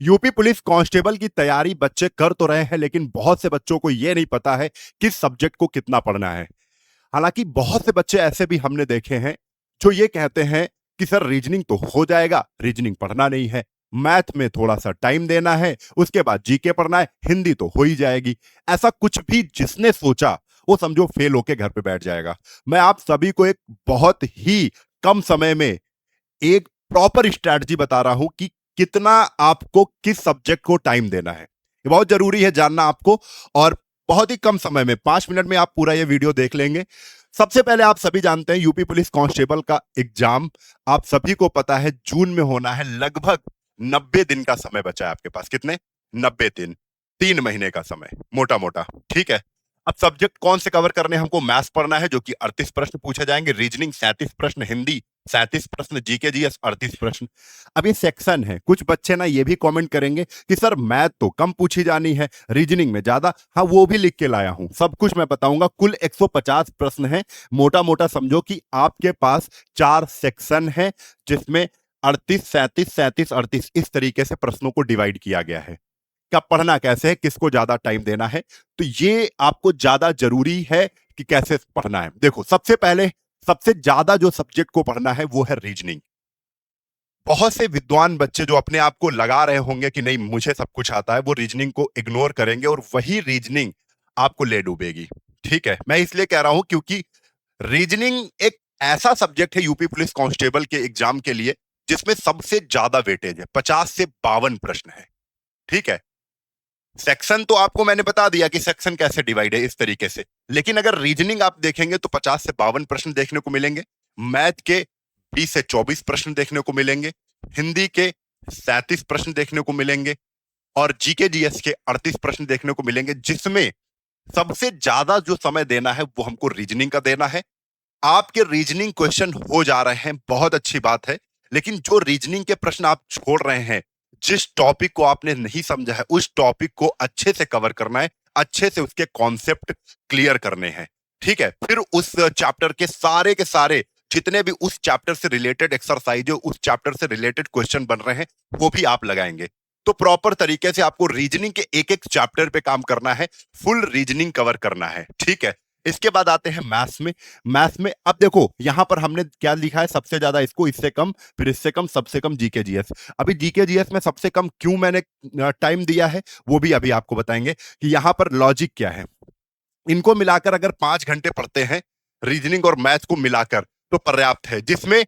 UP police constable की तैयारी बच्चे कर तो रहे हैं, लेकिन बहुत से बच्चों को यह नहीं पता है किस सब्जेक्ट को कितना पढ़ना है। हालांकि बहुत से बच्चे ऐसे भी हमने देखे हैं जो ये कहते हैं कि सर रीजनिंग तो हो जाएगा, रीजनिंग पढ़ना नहीं है, मैथ में थोड़ा सा टाइम देना है, उसके बाद जीके पढ़ना है, हिंदी तो हो ही जाएगी। ऐसा कुछ भी जिसने सोचा वो समझो फेल होके घर पे बैठ जाएगा। मैं आप सभी को एक बहुत ही कम समय में एक प्रॉपर स्ट्रैटेजी बता रहा हूं कि कितना आपको किस सब्जेक्ट को टाइम देना है। ये बहुत जरूरी है जानना आपको, और बहुत ही कम समय में 5 मिनट में आप पूरा ये वीडियो देख लेंगे। सबसे पहले आप सभी जानते हैं यूपी पुलिस कांस्टेबल का एग्जाम आप सभी को पता है जून में होना है। लगभग 90 दिन का समय बचा है आपके पास। कितने? 90 दिन, 3 महीने का समय मोटा मोटा। ठीक है, अब सब्जेक्ट कौन से कवर करने हैं? हमको मैथ्स पढ़ना है जो कि 38 प्रश्न पूछे जाएंगे, रीजनिंग 37 प्रश्न, हिंदी 37 प्रश्न, जीके जीएस 38 प्रश्न। अब ये सेक्शन है। कुछ बच्चे ना ये भी कमेंट करेंगे कि सर मैथ तो कम पूछी जानी है, रीजनिंग में ज्यादा। हाँ, वो भी लिख के लाया हूं, सब कुछ मैं बताऊंगा। कुल 150 प्रश्न है। मोटा मोटा समझो कि आपके पास 4 सेक्शन है, जिसमें 38 37 37 38 इस तरीके से प्रश्नों को डिवाइड किया गया है। कब पढ़ना कैसे है, किसको ज्यादा टाइम देना है, तो ये आपको ज्यादा जरूरी है कि कैसे पढ़ना है। देखो, सबसे पहले सबसे ज्यादा जो सब्जेक्ट को पढ़ना है वो है रीजनिंग। बहुत से विद्वान बच्चे जो अपने आप को लगा रहे होंगे कि नहीं मुझे सब कुछ आता है, वो रीजनिंग को इग्नोर करेंगे और वही रीजनिंग आपको ले डूबेगी। ठीक है, मैं इसलिए कह रहा हूं क्योंकि रीजनिंग एक ऐसा सब्जेक्ट है यूपी पुलिस कांस्टेबल के एग्जाम के लिए जिसमें सबसे ज्यादा वेटेज है। 50 से 52 प्रश्न है। ठीक है, सेक्शन तो आपको मैंने बता दिया कि सेक्शन कैसे डिवाइड है, इस तरीके से। लेकिन अगर रीजनिंग आप देखेंगे तो 50 से 52 प्रश्न देखने को मिलेंगे, मैथ के 20 से 24 प्रश्न देखने को मिलेंगे, हिंदी के 37 प्रश्न देखने को मिलेंगे, और जीके जीएस के 38 प्रश्न देखने को मिलेंगे, जिसमें सबसे ज्यादा जो समय देना है वो हमको रीजनिंग का देना है। आपके रीजनिंग क्वेश्चन हो जा रहे हैं, बहुत अच्छी बात है, लेकिन जो रीजनिंग के प्रश्न आप छोड़ रहे हैं, जिस टॉपिक को आपने नहीं समझा है, उस टॉपिक को अच्छे से कवर करना है, अच्छे से उसके कॉन्सेप्ट क्लियर करने हैं। ठीक है, फिर उस चैप्टर के सारे जितने भी उस चैप्टर से रिलेटेड एक्सरसाइज, उस चैप्टर से रिलेटेड क्वेश्चन बन रहे हैं, वो भी आप लगाएंगे। तो प्रॉपर तरीके से आपको रीजनिंग के एक एक चैप्टर पे काम करना है, फुल रीजनिंग कवर करना है। ठीक है, इसके बाद आते हैं मैथ्स में। मैथ्स में अब देखो यहां पर हमने क्या लिखा है, सबसे ज्यादा इसको, इससे कम, फिर इससे कम, सबसे कम जीके जीएस। अभी जीके जीएस में सबसे कम क्यों मैंने टाइम दिया है वो भी अभी आपको बताएंगे कि यहां पर लॉजिक क्या है। इनको मिलाकर अगर 5 घंटे पढ़ते हैं, रीजनिंग और मैथ को मिलाकर, तो पर्याप्त है, जिसमें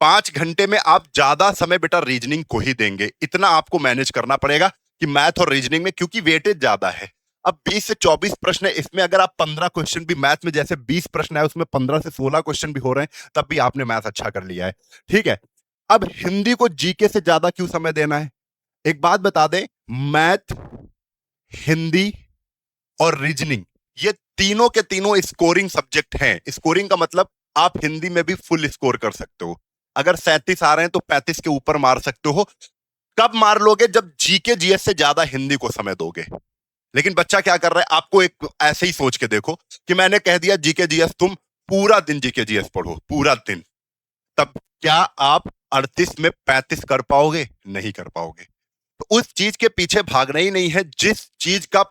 5 घंटे में आप ज्यादा समय बेटा रीजनिंग को ही देंगे। इतना आपको मैनेज करना पड़ेगा कि मैथ और रीजनिंग में, क्योंकि वेटेज ज्यादा है। अब 20 से 24 प्रश्न है, इसमें अगर आप 15 क्वेश्चन भी, मैथ में जैसे 20 प्रश्न है उसमें 15 से 16 क्वेश्चन भी हो रहे हैं, तब भी आपने मैथ अच्छा कर लिया है। ठीक है, अब हिंदी को जीके से ज्यादा क्यों समय देना है? एक बात बता दें, मैथ, हिंदी और रीजनिंग, ये तीनों के तीनों स्कोरिंग सब्जेक्ट हैं। स्कोरिंग का मतलब आप हिंदी में भी फुल स्कोर कर सकते हो। अगर 37 आ रहे हैं तो 35 के ऊपर मार सकते हो। कब मार लोगे? जब जीके जीएस से ज्यादा हिंदी को समय दोगे। लेकिन बच्चा क्या कर रहा है, आपको एक ऐसे ही सोच के देखो कि मैंने कह दिया जीके जीएस, तुम पूरा दिन जीके जीएस पढ़ो, पूरा दिन, तब क्या आप 38 में 35 कर पाओगे? नहीं कर पाओगे। तो उस चीज के पीछे भागना ही नहीं है जिस चीज का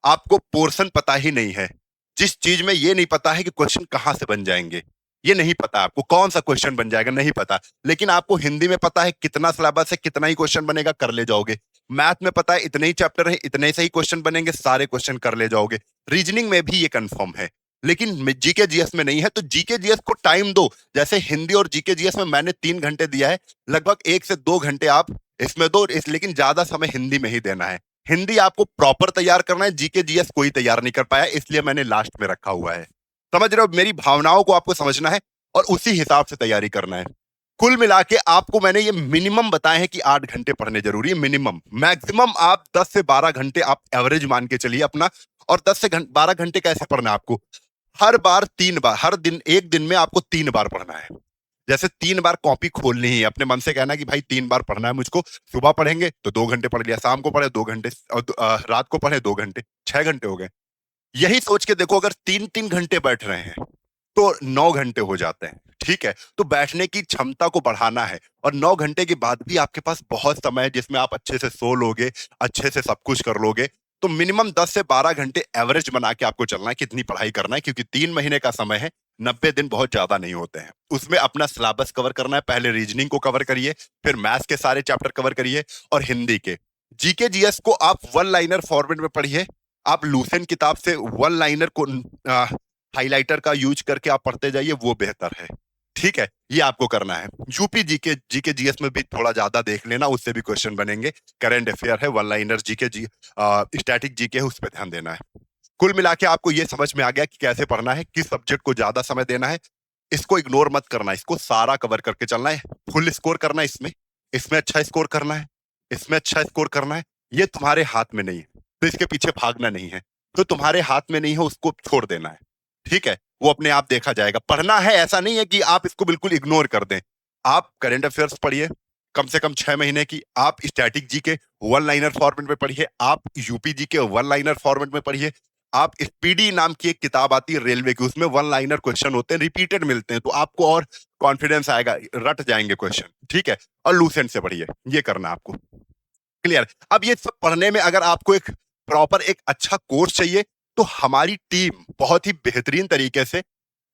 आपको पोर्शन पता ही नहीं है, जिस चीज में ये नहीं पता है कि क्वेश्चन कहां से बन जाएंगे। ये नहीं पता आपको कौन सा क्वेश्चन बन जाएगा, नहीं पता। लेकिन आपको हिंदी में पता है कितना सिलेबस है, कितना ही क्वेश्चन बनेगा, कर ले जाओगे। मैथ में पता है इतने ही चैप्टर है, इतने ही सही क्वेश्चन बनेंगे, सारे क्वेश्चन कर ले जाओगे। रीजनिंग में भी ये कंफर्म है, लेकिन जीके जीएस में नहीं है। तो जीके जीएस को टाइम दो। जैसे हिंदी और जीके जीएस में मैंने 3 घंटे दिया है, लगभग 1 से 2 घंटे आप इसमें दो, लेकिन ज्यादा समय हिंदी में ही देना है। हिंदी आपको प्रॉपर तैयार करना है, जीके जीएस कोई तैयार नहीं कर पाया, इसलिए मैंने लास्ट में रखा हुआ है। समझ रहे हो? मेरी भावनाओं को आपको समझना है और उसी हिसाब से तैयारी करना है। कुल मिला के आपको मैंने ये मिनिमम बताए हैं कि 8 घंटे पढ़ने जरूरी है, मिनिमम। मैक्सिमम आप 10 से 12 घंटे आप एवरेज मान के चलिए अपना। और 10 से 12 घंटे कैसे पढ़ना है आपको? हर बार 3 बार, हर दिन, एक दिन में आपको 3 बार पढ़ना है। जैसे 3 बार कॉपी खोलनी है, अपने मन से कहना कि भाई 3 बार पढ़ना है मुझको। सुबह पढ़ेंगे तो 2 घंटे पढ़ लिया, शाम को पढ़े 2 घंटे, और रात को पढ़े 2 घंटे, 6 घंटे हो गए। यही सोच के देखो, अगर 3-3 घंटे बैठ रहे हैं तो 9 घंटे हो जाते हैं। ठीक है? तो बैठने की क्षमता को बढ़ाना है और 9 घंटे के बाद भी आपके पास बहुत समय है जिसमें आप अच्छे से सो लोगे, अच्छे से सब कुछ कर लोगे। तो मिनिमम 10 से 12 घंटे एवरेज बना के आपको चलना है, कितनी पढ़ाई करना है, क्योंकि 3 महीने का समय है, 90 दिन बहुत ज़्यादा नहीं होते हैं। उसमें अपना सिलेबस कवर करना है, पहले रीजनिंग को कवर करिए, फिर मैथ्स के सारे चैप्टर कवर करिए और हिंदी के। जीके जीएस को आप वन लाइनर फॉर्मेट में पढ़िए। आप लूसेंट किताब से वन लाइनर को हाइलाइटर का यूज करके आप पढ़ते जाइए, वो बेहतर है। ठीक है, ये आपको करना है। यूपी जीके जीके जीएस में भी थोड़ा ज्यादा देख लेना, उससे भी क्वेश्चन बनेंगे। करंट अफेयर है, वन लाइनर जीके जी स्टैटिक जीके है, उस पर ध्यान देना है। कुल मिला के आपको ये समझ में आ गया कि कैसे पढ़ना है, किस सब्जेक्ट को ज्यादा समय देना है। इसको इग्नोर मत करना, इसको सारा कवर करके चलना है। फुल स्कोर करना है इसमें, इसमें अच्छा स्कोर करना है, इसमें अच्छा स्कोर करना है। ये तुम्हारे हाथ में नहीं है, तो इसके पीछे भागना नहीं है। तो तुम्हारे हाथ में नहीं है, उसको छोड़ देना है। ठीक है, वो अपने आप देखा जाएगा। पढ़ना है, ऐसा नहीं है कि आप इसको बिल्कुल इग्नोर कर दें। आप करंट अफेयर्स पढ़िए, कम से कम 6 महीने की। आप स्टैटिक जी के वन लाइनर फॉर्मेट में पढ़िए, आप यूपी जी के वन लाइनर फॉर्मेट में पढ़िए। आप स्पीडी नाम की एक किताब आती है रेलवे की, उसमें वन लाइनर क्वेश्चन होते हैं, रिपीटेड मिलते हैं, तो आपको और कॉन्फिडेंस आएगा, रट जाएंगे क्वेश्चन। ठीक है, और लूसेंट से पढ़िए, ये करना आपको। क्लियर? अब ये सब पढ़ने में अगर आपको एक प्रॉपर एक अच्छा कोर्स चाहिए, तो हमारी टीम बहुत ही बेहतरीन तरीके से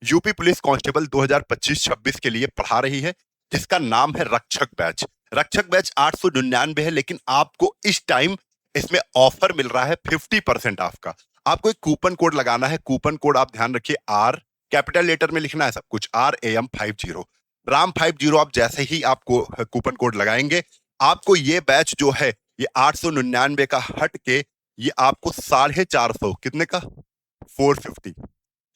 यूपी पुलिस कांस्टेबल 2025-26 के लिए पढ़ा रही है, जिसका नाम है रक्षक बैच। रक्षक बैच 899 है, लेकिन आपको इस टाइम इसमें ऑफर मिल रहा है 50% ऑफ का। आपको एक कूपन कोड लगाना है। कूपन कोड आप ध्यान रखिए, आर कैपिटल लेटर में लिखना है सब कुछ, RAM50। RAM50 आप जैसे ही आपको कूपन कोड लगाएंगे, आपको ये बैच जो है ये 899 का हट के ये आपको 450, कितने का, 450,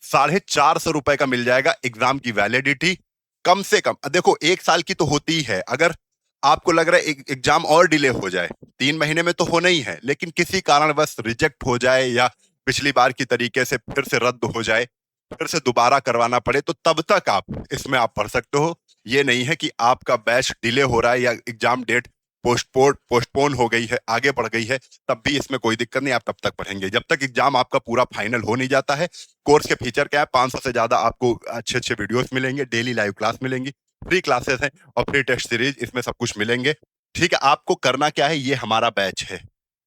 450 रुपए का मिल जाएगा। एग्जाम की वैलिडिटी कम से कम, देखो 1 साल की तो होती ही है। अगर आपको लग रहा है एग्जाम और डिले हो जाए, 3 महीने में तो होना ही है, लेकिन किसी कारणवश रिजेक्ट हो जाए या पिछली बार की तरीके से फिर से रद्द हो जाए, फिर से दोबारा करवाना पड़े, तो तब तक आप इसमें आप पढ़ सकते हो। ये नहीं है कि आपका बैच डिले हो रहा है या एग्जाम डेट पोस्टपोन हो गई है, आगे बढ़ गई है, तब भी इसमें कोई दिक्कत नहीं, आप तब तक पढ़ेंगे जब तक एग्जाम आपका पूरा फाइनल हो नहीं जाता है। कोर्स के फीचर क्या है, 500 से ज्यादा आपको अच्छे अच्छे वीडियोस मिलेंगे, डेली लाइव क्लास मिलेंगी, फ्री क्लासेस हैं और फ्री टेस्ट सीरीज, इसमें सब कुछ मिलेंगे। ठीक है, आपको करना क्या है, ये हमारा बैच है,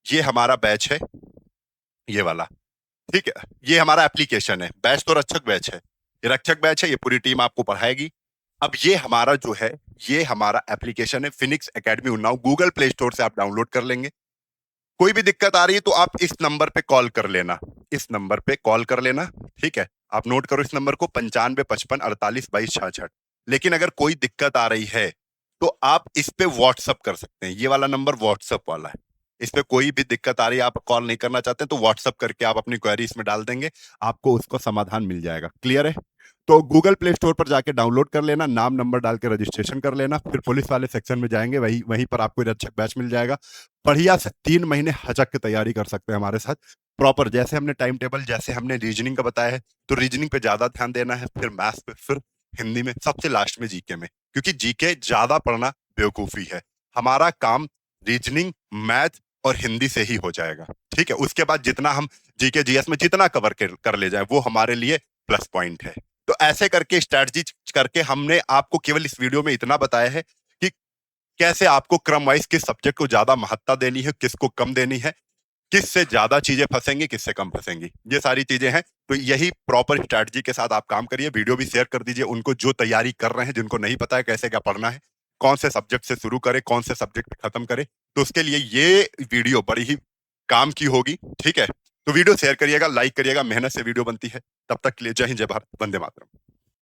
ये हमारा बैच है, ये वाला। ठीक है, ये हमारा एप्लीकेशन है। बैच तो रक्षक बैच है, ये रक्षक बैच है, ये पूरी टीम आपको पढ़ाएगी। अब ये हमारा जो है, ये हमारा एप्लीकेशन है Phoenix academy Unnao. Google play store से आप डाउनलोड कर लेंगे। कोई भी दिक्कत आ रही है तो आप इस नंबर पे कॉल कर लेना, इस नंबर पे कॉल कर लेना। ठीक है, आप नोट करो इस नंबर को, 9555482266। लेकिन अगर कोई दिक्कत आ रही है तो आप इस पे व्हाट्सअप कर सकते हैं, ये वाला नंबर व्हाट्सअप वाला है। इस पे कोई भी दिक्कत आ रही है, आप कॉल नहीं करना चाहते तो व्हाट्सअप करके आप अपनी क्वेरी इसमें डाल देंगे, आपको उसको समाधान मिल जाएगा। क्लियर है? तो गूगल प्ले स्टोर पर जाके डाउनलोड कर लेना, नाम नंबर डाल के रजिस्ट्रेशन कर लेना, फिर पुलिस वाले सेक्शन में जाएंगे, वहीं वहीं पर आपको रक्षक बैच मिल जाएगा। बढ़िया से 3 महीने हचक के तैयारी कर सकते हैं हमारे साथ प्रॉपर। जैसे हमने टाइम टेबल, जैसे हमने रीजनिंग का बताया है, तो रीजनिंग पे ज्यादा ध्यान देना है, फिर मैथ्स पे, फिर हिंदी में, सबसे लास्ट में जीके में, क्योंकि जीके ज्यादा पढ़ना बेवकूफी है। हमारा काम रीजनिंग, मैथ और हिंदी से ही हो जाएगा। ठीक है, उसके बाद जितना हम जीके जीएस में जितना कवर कर ले जाए, वो हमारे लिए प्लस पॉइंट है। तो ऐसे करके स्ट्रैटेजी करके हमने आपको केवल इस वीडियो में इतना बताया है कि कैसे आपको क्रम वाइज किस सब्जेक्ट को ज्यादा महत्ता देनी है, किसको कम देनी है, किससे ज्यादा चीजें फंसेंगी, किससे कम फंसेंगी, ये सारी चीजें हैं। तो यही प्रॉपर स्ट्रैटेजी के साथ आप काम करिए। वीडियो भी शेयर कर दीजिए उनको जो तैयारी कर रहे हैं, जिनको नहीं पता है कैसे क्या पढ़ना है, कौन से सब्जेक्ट से शुरू करें, कौन से सब्जेक्ट खत्म करें, तो उसके लिए ये वीडियो बड़ी ही काम की होगी। ठीक है, तो वीडियो शेयर करिएगा, लाइक करिएगा, मेहनत से वीडियो बनती है। तब तक के लिए जय हिंद, जय भारत, वंदे मातरम।